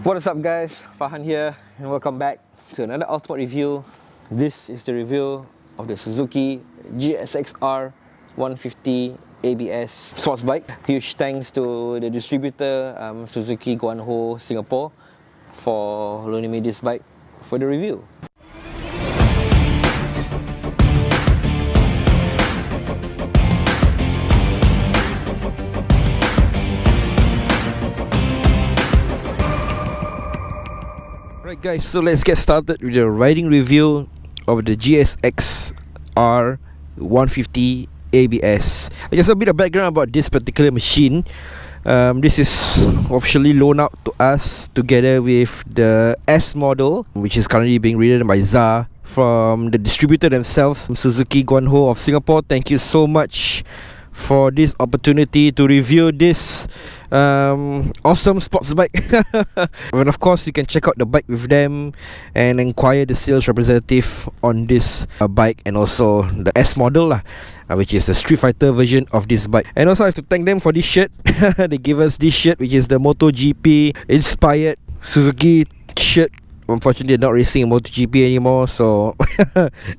What is up guys, Fahan here and welcome back to another ultimate review. This is the review of the Suzuki GSX-R 150 ABS sports bike. Huge thanks to the distributor Suzuki Guan Singapore for loaning me this bike for the review. Right guys, so let's get started with the riding review of the GSX-R 150 ABS. Just a bit of background about this particular machine. This is officially loaned out to us together with the S model, which is currently being ridden by ZA from the distributor themselves, Suzuki Guan of Singapore. Thank you so much for this opportunity to review this awesome sports bike. And of course you can check out the bike with them and inquire the sales representative on this bike, and also the S model which is the Street Fighter version of this bike. And also I have to thank them for this shirt. They give us this shirt, which is the MotoGP inspired Suzuki shirt. Unfortunately, they're not racing in MotoGP anymore, so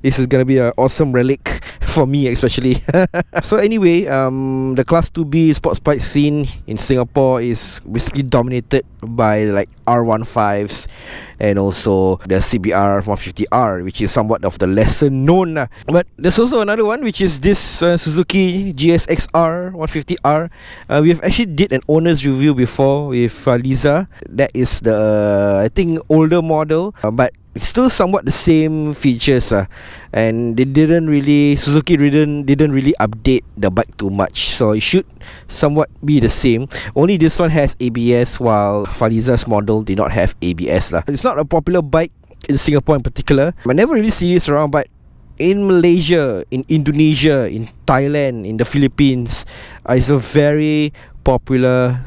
this is gonna be an awesome relic for me especially. So anyway, the Class 2B sports bike scene in Singapore is basically dominated by like R15s and also the CBR 150R, which is somewhat of the lesser known. But there's also another one, which is this Suzuki GSX-R 150R. We have actually did an owner's review before with Lisa. That is the I think older model, but it's still somewhat the same features, and they Suzuki didn't really update the bike too much, so it should somewhat be the same. Only this one has ABS, while Faliza's model did not have ABS It's not a popular bike in Singapore in particular. I never really see this around, but in Malaysia, in Indonesia, in Thailand, in the Philippines, it's a very popular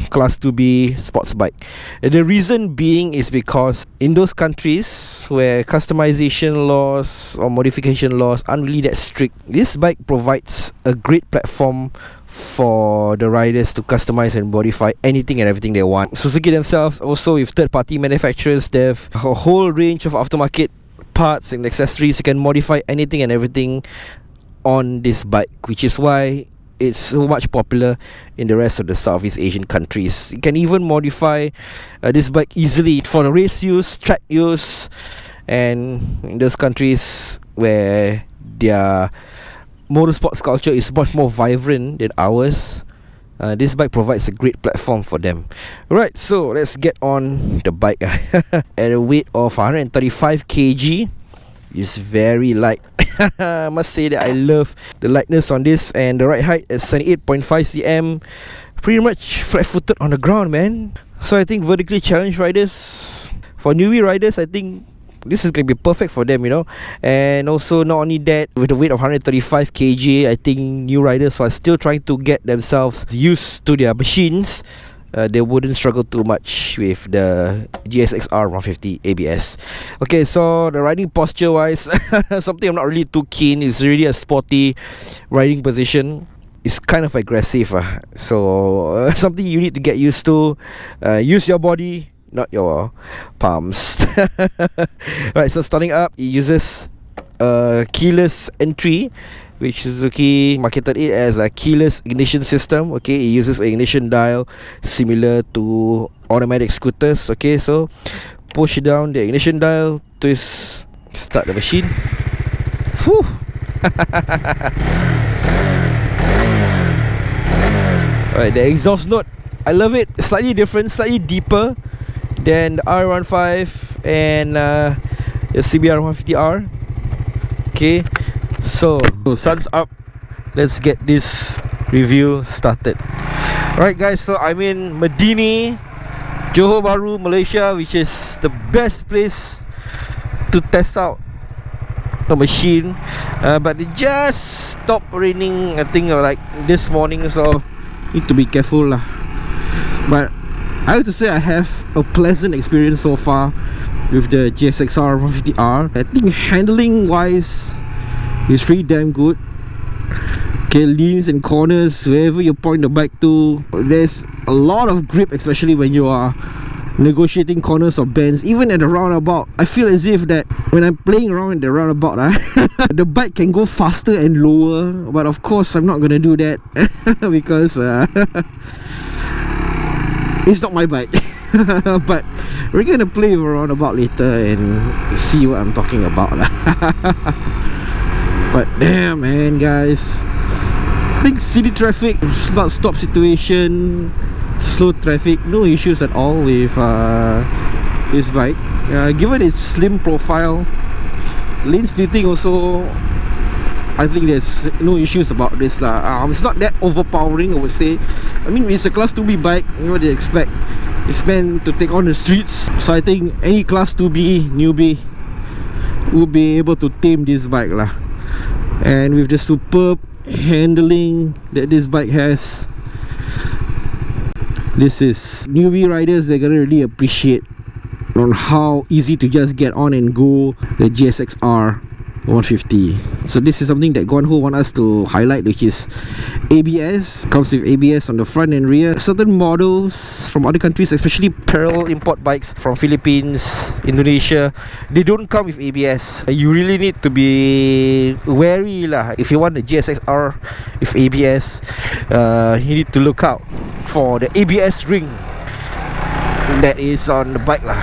Class 2B sports bike. And the reason being is because in those countries where customization laws or modification laws aren't really that strict, this bike provides a great platform for the riders to customize and modify anything and everything they want. Suzuki themselves, also with third-party manufacturers, they have a whole range of aftermarket parts and accessories. You can modify anything and everything on this bike, which is why it's so much popular in the rest of the Southeast Asian countries. You can even modify this bike easily for the race use, track use, and in those countries where their motorsports culture is much more vibrant than ours, this bike provides a great platform for them. Right, so let's get on the bike. At a weight of 135 kg, it's very light. I must say that I love the lightness on this, and the ride height is 78.5 cm. Pretty much flat-footed on the ground, man. So I think vertically challenged riders, for newbie riders, I think this is going to be perfect for them, you know. And also not only that, with the weight of 135 kg, I think new riders who are still trying to get themselves used to their machines, they wouldn't struggle too much with the GSX-R 150 ABS. Okay, so the riding posture wise, something I'm not really too keen. It's really a sporty riding position. It's kind of aggressive, so something you need to get used to. Use your body, not your palms. Right, so starting up, it uses keyless entry, which Suzuki marketed it as a keyless ignition system. Okay, it uses an ignition dial similar to automatic scooters. Okay, so push down the ignition dial, twist, start the machine. Whew. Alright, the exhaust note, I love it. Slightly different, slightly deeper than the R15 and the CBR 150R. Okay, so sun's up. Let's get this review started. Alright guys, so I'm in Medini, Johor Bahru, Malaysia, which is the best place to test out a machine. But it just stopped raining, I think like this morning, so need to be careful lah. But I have to say I have a pleasant experience so far with the GSX-R 150R. I think handling wise, it's pretty damn good. Okay, leans and corners, wherever you point the bike to, there's a lot of grip, especially when you are negotiating corners of bends, even at the roundabout. I feel as if that when I'm playing around in the roundabout, the bike can go faster and lower, but of course I'm not gonna do that because it's not my bike. But we're gonna play around about later and see what I'm talking about. But damn, man, guys, I think city traffic, stop situation, slow traffic, no issues at all with this bike. Given its slim profile, lane splitting also, I think there's no issues about this lah. It's not that overpowering, I would say. I mean, it's a class 2B bike. What do you expect? It's meant to take on the streets, so I think any class 2B newbie will be able to tame this bike lah. And with the superb handling that this bike has, this is newbie riders, they're gonna really appreciate on how easy to just get on and go the GSX-R 150. So this is something that Guan want us to highlight, which is ABS. Comes with ABS on the front and rear. Certain models from other countries, especially Pearl import bikes from Philippines, Indonesia, they don't come with ABS. You really need to be wary lah. If you want the GSX-R with ABS, you need to look out for the ABS ring that is on the bike lah.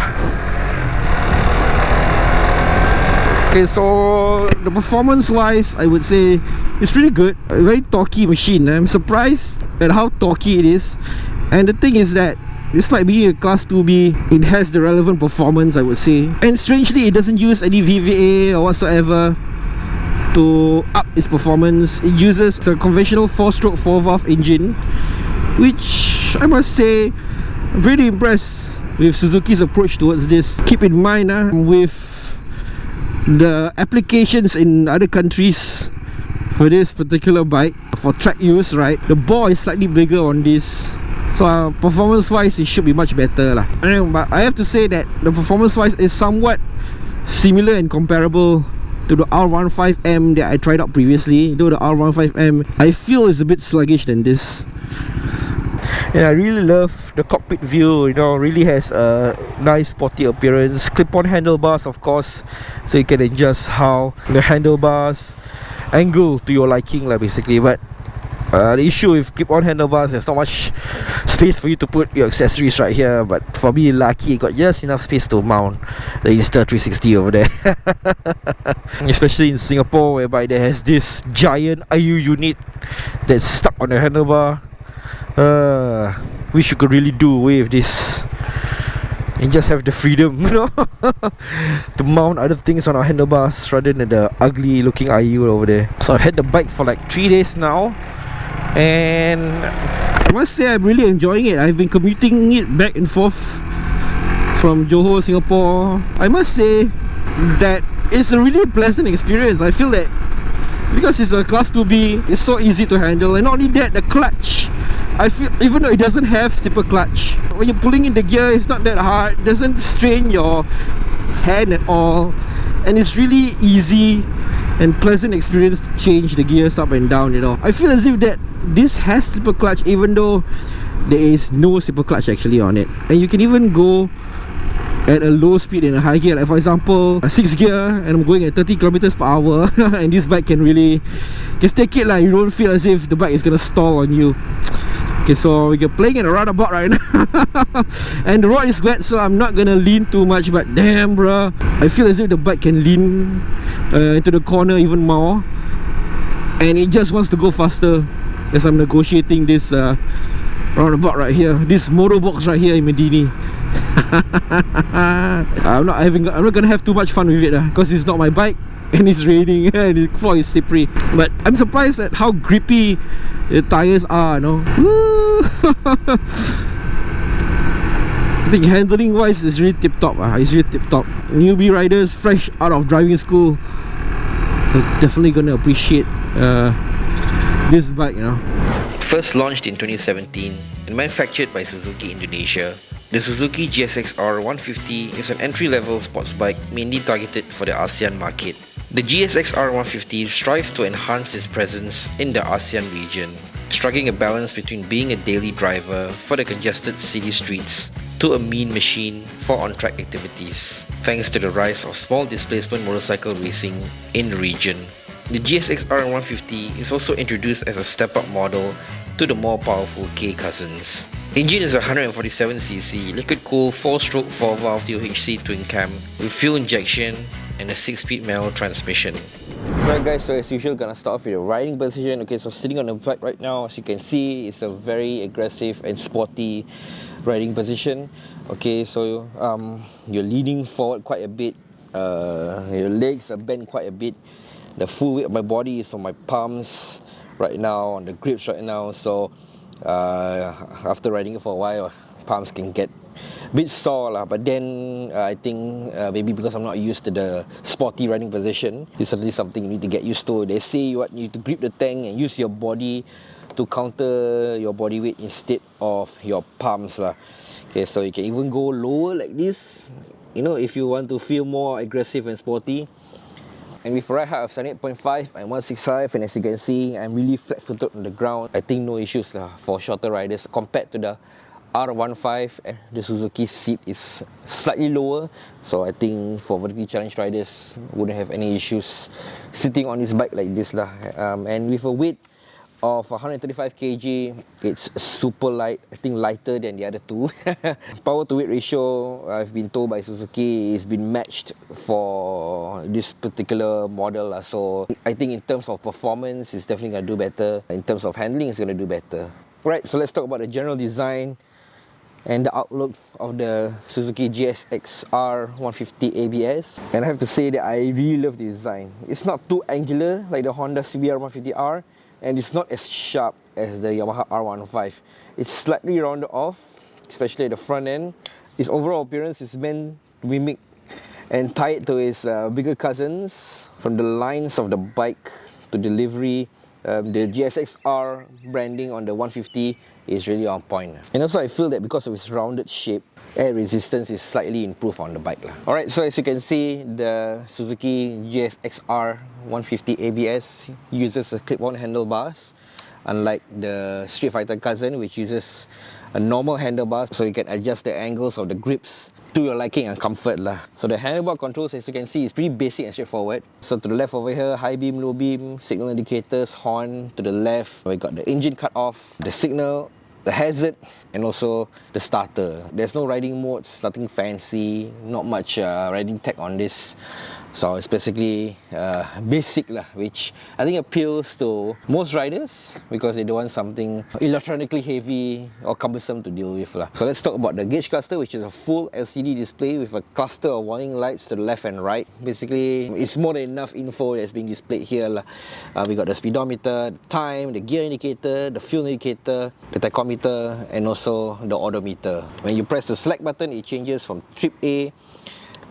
Okay, so the performance wise, I would say it's really good. A very torquey machine. I'm surprised at how torquey it is. And the thing is that despite being a class 2B, it has the relevant performance, I would say. And strangely, it doesn't use any VVA or whatsoever to up its performance. It uses a conventional 4-stroke 4-valve engine, which I must say, I'm pretty impressed with Suzuki's approach towards this. Keep in mind, with the applications in other countries for this particular bike, for track use, right, the bore is slightly bigger on this, so performance wise it should be much better lah. But I have to say that the performance wise is somewhat similar and comparable to the R15M that I tried out previously, though the R15M I feel is a bit sluggish than this. And I really love the cockpit view, you know, really has a nice sporty appearance. Clip-on handlebars, of course, so you can adjust how the handlebars angle to your liking lah, basically. But the issue with clip-on handlebars, there's not much space for you to put your accessories right here. But for me, lucky, I got just enough space to mount the Insta360 over there. Especially in Singapore, whereby there has this giant IU unit that's stuck on the handlebar. Wish you could really do away with this and just have the freedom, you know, to mount other things on our handlebars rather than the ugly looking IU over there. So I've had the bike for like 3 days now, and I must say I'm really enjoying it. I've been commuting it back and forth from Johor, Singapore. I must say that it's a really pleasant experience. I feel that because it's a class 2B, it's so easy to handle. And not only that, the clutch, I feel, even though it doesn't have super clutch, when you're pulling in the gear, it's not that hard. It doesn't strain your hand at all, and it's really easy and pleasant experience to change the gears up and down, you know. I feel as if that this has super clutch, even though there is no super clutch actually on it. And you can even go at a low speed in a high gear, like for example a 6th gear, and I'm going at 30 kilometers per hour. And this bike can really just take it, like you don't feel as if the bike is gonna stall on you. Okay, so we're playing in a roundabout right now. And the road is wet, so I'm not gonna lean too much. But damn, bro, I feel as if the bike can lean into the corner even more, and it just wants to go faster as I'm negotiating this roundabout right here, this motor box right here in Medini. I'm not gonna have too much fun with it because it's not my bike, and it's raining and the floor is slippery. But I'm surprised at how grippy the tires are, no? I think handling wise is really tip top. It's really tip top. Newbie riders fresh out of driving school are definitely gonna appreciate this bike, you know. First launched in 2017 and manufactured by Suzuki Indonesia, the Suzuki GSX-R 150 is an entry-level sports bike mainly targeted for the ASEAN market. The GSX-R 150 strives to enhance its presence in the ASEAN region, striking a balance between being a daily driver for the congested city streets to a mean machine for on-track activities, thanks to the rise of small displacement motorcycle racing in the region. The GSX-R 150 is also introduced as a step-up model to the more powerful K cousins. Engine is a 147cc liquid-cooled 4-stroke 4-valve DOHC twin-cam with fuel injection and a 6-speed manual transmission. Right guys, so as usual, gonna start off with the riding position. Okay, so sitting on the bike right now, as you can see, it's a very aggressive and sporty riding position. Okay, so you're leaning forward quite a bit, your legs are bent quite a bit. The full weight of my body is on my palms right now, on the grips right now. So after riding it for a while, palms can get a bit sore lah. But then I think maybe because I'm not used to the sporty riding position, it's certainly something you need to get used to. They say you need to grip the tank and use your body to counter your body weight instead of your palms lah. Okay, so you can even go lower like this, you know, if you want to feel more aggressive and sporty. And with a ride height of 78.5 and 165, and as you can see, I'm really flat-footed on the ground. I think no issues lah for shorter riders compared to the R15. The Suzuki seat is slightly lower, so I think for vertically challenged riders wouldn't have any issues sitting on this bike like this lah. And with a weight of 135 kg, it's super light. I think lighter than the other two. Power to weight ratio, I've been told by Suzuki, is been matched for this particular model. So I think in terms of performance, it's definitely going to do better. In terms of handling, it's going to do better. Right, so let's talk about the general design and the outlook of the Suzuki GSX-R 150 ABS. And I have to say that I really love the design. It's not too angular like the Honda CBR 150R, and it's not as sharp as the Yamaha R15. It's slightly rounded off, especially at the front end. Its overall appearance is meant to mimic and tied to its bigger cousins. From the lines of the bike to delivery, the GSX-R branding on the 150 is really on point. And also I feel that because of its rounded shape, air resistance is slightly improved on the bike. Alright, so as you can see, the Suzuki GSX-R 150 ABS uses a clip-on handlebars, unlike the Street Fighter cousin, which uses a normal handlebars, so you can adjust the angles of the grips to your liking and comfort lah. So the handlebar controls, as you can see, is pretty basic and straightforward. So to the left over here, high beam, low beam, signal indicators, horn. To the left, we got the engine cut off, the signal, the hazard, and also the starter. There's no riding modes, nothing fancy, not much riding tech on this. So it's basically basic lah, which I think appeals to most riders because they don't want something electronically heavy or cumbersome to deal with lah. So let's talk about the gauge cluster, which is a full LCD display with a cluster of warning lights to the left and right. Basically, it's more than enough info that's being displayed here lah. We got the speedometer, the time, the gear indicator, the fuel indicator, the tachometer, and also the odometer. When you press the select button, it changes from trip A,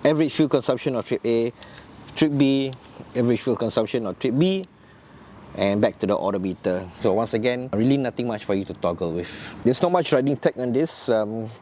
average fuel consumption of trip A, trip B, average fuel consumption of trip B, and back to the odometer. So once again, really nothing much for you to toggle with. There's not much riding tech on this,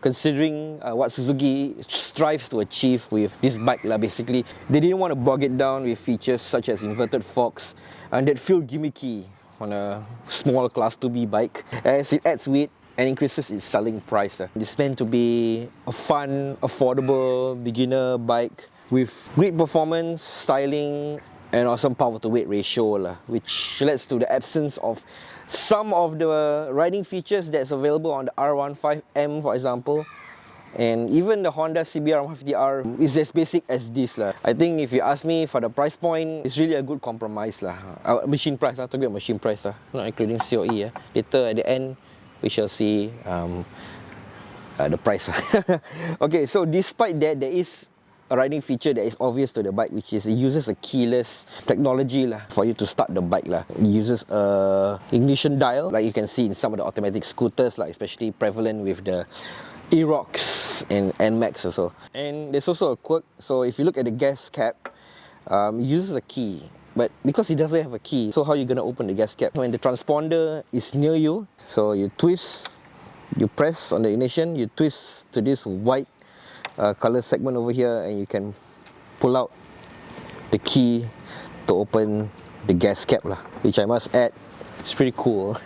considering what Suzuki strives to achieve with this bike lah. Basically, they didn't want to bog it down with features such as inverted forks and that feel gimmicky on a small class 2B bike, as it adds weight and increases its selling price. It's meant to be a fun, affordable, beginner bike with great performance, styling, and awesome power to weight ratio, which leads to the absence of some of the riding features that's available on the R15M, for example. And even the Honda CBR 150R is as basic as this lah. I think if you ask me, for the price point, it's really a good compromise lah. Machine price, talking about machine price, not including COE. Later at the end, we shall see the price. Okay, so despite that, there is a riding feature that is obvious to the bike, which is it uses a keyless technology lah for you to start the bike lah. It uses a ignition dial, like you can see in some of the automatic scooters, like especially prevalent with the Aerox and NMAX also. And there's also a quirk. So if you look at the gas cap, it uses a key. But because it doesn't have a key, so how are you going to open the gas cap? When the transponder is near you, so you twist, you press on the ignition, you twist to this white color segment over here, and you can pull out the key to open the gas cap lah, which I must add, it's pretty cool.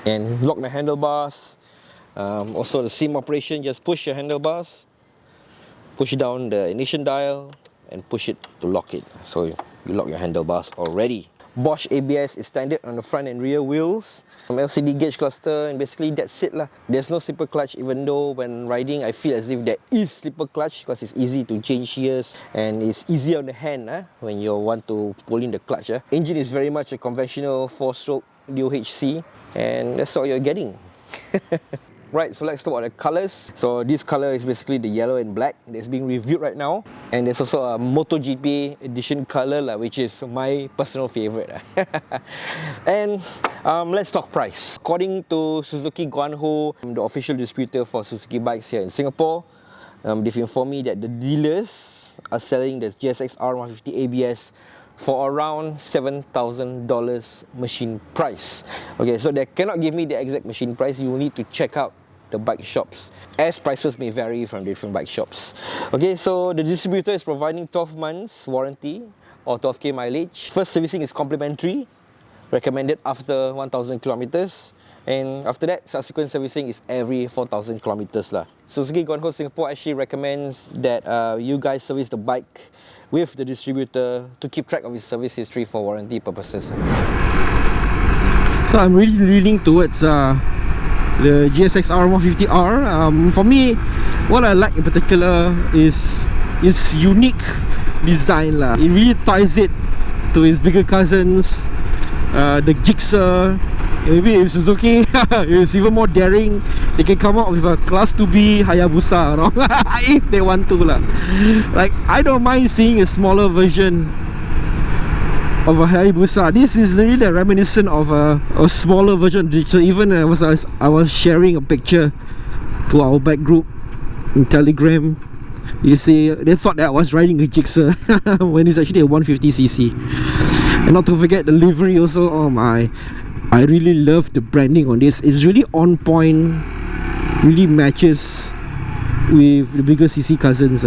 And lock the handlebars, Also the same operation, just push your handlebars, push down the ignition dial and push it to lock it. So you lock your handlebars already. Bosch ABS is standard on the front and rear wheels. LCD gauge cluster, and basically that's it lah. There's no slipper clutch, even though when riding I feel as if there is slipper clutch because it's easy to change gears and it's easier on the hand when you want to pull in the clutch. Engine is very much a conventional 4-stroke DOHC, and that's all you're getting. Right, so let's talk about the colors. So this color is basically the yellow and black that's being reviewed right now. And there's also a MotoGP edition color which is my personal favorite. And let's talk price. According to Suzuki Guan, the official distributor for Suzuki bikes here in Singapore, they've informed me that the dealers are selling the GSX-R 150 ABS for around $7,000 machine price. Okay, so they cannot give me the exact machine price. You will need to check out the bike shops, as prices may vary from different bike shops. Okay, so the distributor is providing 12 months warranty or 12k mileage. First servicing is complimentary, recommended after 1,000 kilometers, and after that, subsequent servicing is every 4,000 kilometers lah. Suzuki Guan Singapore actually recommends that you guys service the bike with the distributor to keep track of his service history for warranty purposes. So I'm really leaning towards the GSX-R 150R. For me, what I like in particular is its unique design lah. It really ties it to its bigger cousins, the Gixxer. Maybe if Suzuki is even more daring, they can come up with a Class 2B Hayabusa, no? If they want to lah. Like, I don't mind seeing a smaller version of a Hayabusa. This is really reminiscent of a smaller version. So even I was sharing a picture to our bike group in Telegram. You see, they thought that I was riding a Gixxer when it's actually a 150cc. And not to forget the livery also. Oh my, I really love the branding on this. It's really on point, really matches with the bigger cc cousins.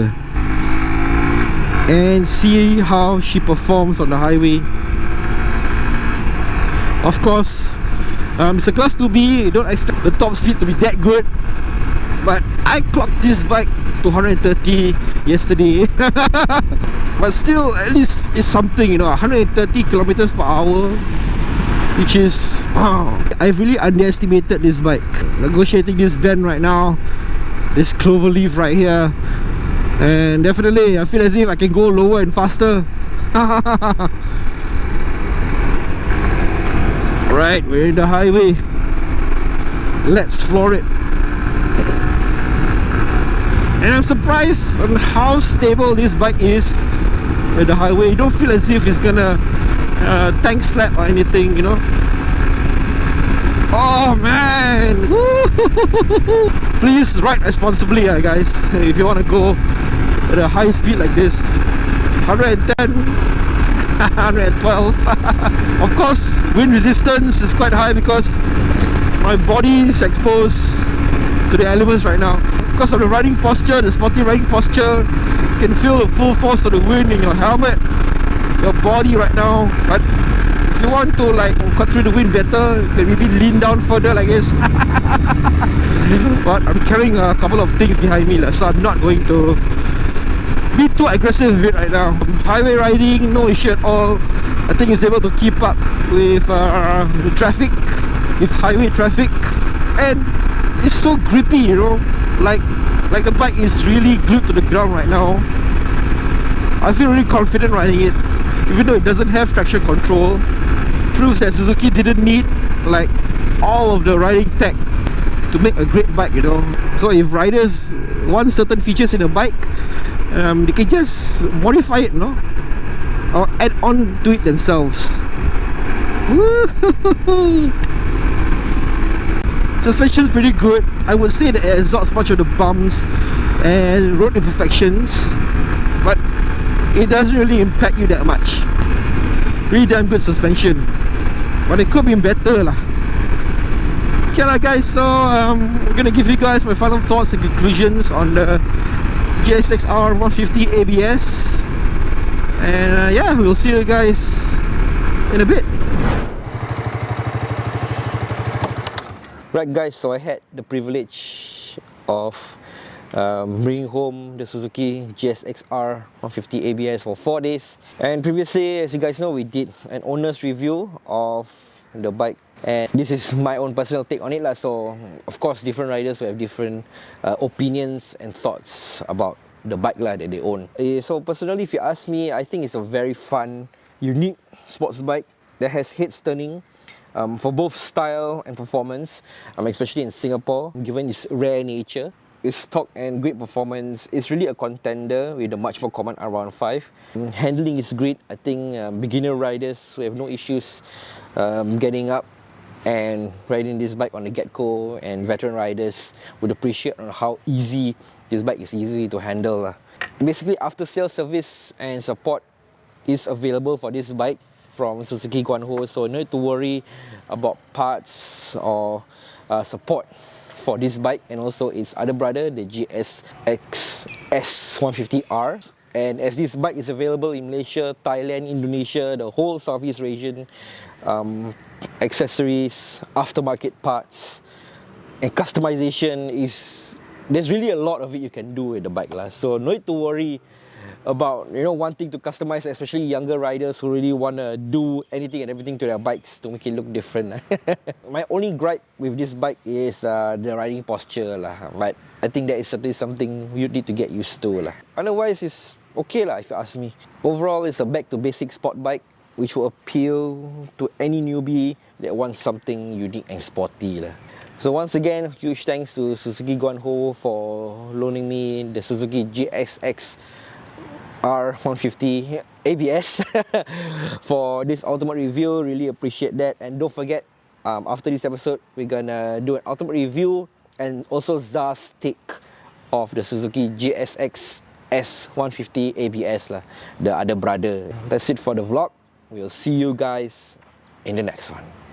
And see how she performs on the highway. Of course, it's a Class 2B. You don't expect the top speed to be that good, but I clocked this bike to 130 yesterday. But still, at least it's something, you know, 130 kilometers per hour, which is, I've really underestimated this bike. Negotiating this bend right now, this clover leaf right here, and definitely I feel as if I can go lower and faster. Right, we're in the highway. Let's floor it. And I'm surprised on how stable this bike is in the highway. You don't feel as if it's gonna tank slap or anything, you know. Oh man! Please ride responsibly, guys. If you want to go at a high speed like this, 110, 112. Of course, wind resistance is quite high because my body is exposed to the elements right now. Because of the riding posture, the sporty riding posture, you can feel the full force of the wind in your helmet, your body right now. But if you want to like cut through the wind better, you can maybe lean down further like this. But I'm carrying a couple of things behind me, so I'm not going to be too aggressive with it right now. Highway riding, no issue at all. I think it's able to keep up with the traffic, with highway traffic, and it's so grippy, you know. Like the bike is really glued to the ground right now. I feel really confident riding it, even though it doesn't have traction control. Proves that Suzuki didn't need like all of the riding tech to make a great bike, you know. So if riders want certain features in a bike, they can just modify it, no, or add on to it themselves. Suspension's pretty good. I would say that it absorbs much of the bumps and road imperfections, but it doesn't really impact you that much. Really damn good suspension, but it could be better lah. Okay lah guys, so I'm gonna give you guys my final thoughts and conclusions on the GSX-R 150 ABS, and yeah, we'll see you guys in a bit. Right guys, so I had the privilege of bringing home the Suzuki GSX-R 150 ABS for 4 days. And previously, as you guys know, we did an owner's review of the bike, and this is my own personal take on it lah. So of course different riders will have different opinions and thoughts about the bike lah that they own. So personally, if you ask me, I think it's a very fun, unique sports bike that has heads turning for both style and performance, especially in Singapore, given its rare nature. Its torque and great performance is really a contender with a much more common R15. Handling is great. I think beginner riders who have no issues getting up and riding this bike on the get-go, and veteran riders would appreciate on how easy this bike is, easy to handle. Basically, after-sales service and support is available for this bike from Suzuki Guan, so no need to worry about parts or support for this bike, and also its other brother, the GSX-S150R. And as this bike is available in Malaysia, Thailand, Indonesia, the whole Southeast region, accessories, aftermarket parts, and customization there's really a lot of it you can do with the bike lah. So no need to worry about wanting to customize, especially younger riders who really want to do anything and everything to their bikes to make it look different. My only gripe with this bike is the riding posture lah, but I think that is certainly something you need to get used to lah. Otherwise, it's okay lah if you ask me. Overall, it's a back to basic sport bike which will appeal to any newbie that wants something unique and sporty lah. So once again, huge thanks to Suzuki Guan for loaning me the Suzuki GSX-R 150 ABS for this ultimate review. Really appreciate that. And don't forget, after this episode, we're gonna do an ultimate review and also Zah's take of the Suzuki GSX-S 150 ABS lah, the other brother. That's it for the vlog. We'll see you guys in the next one.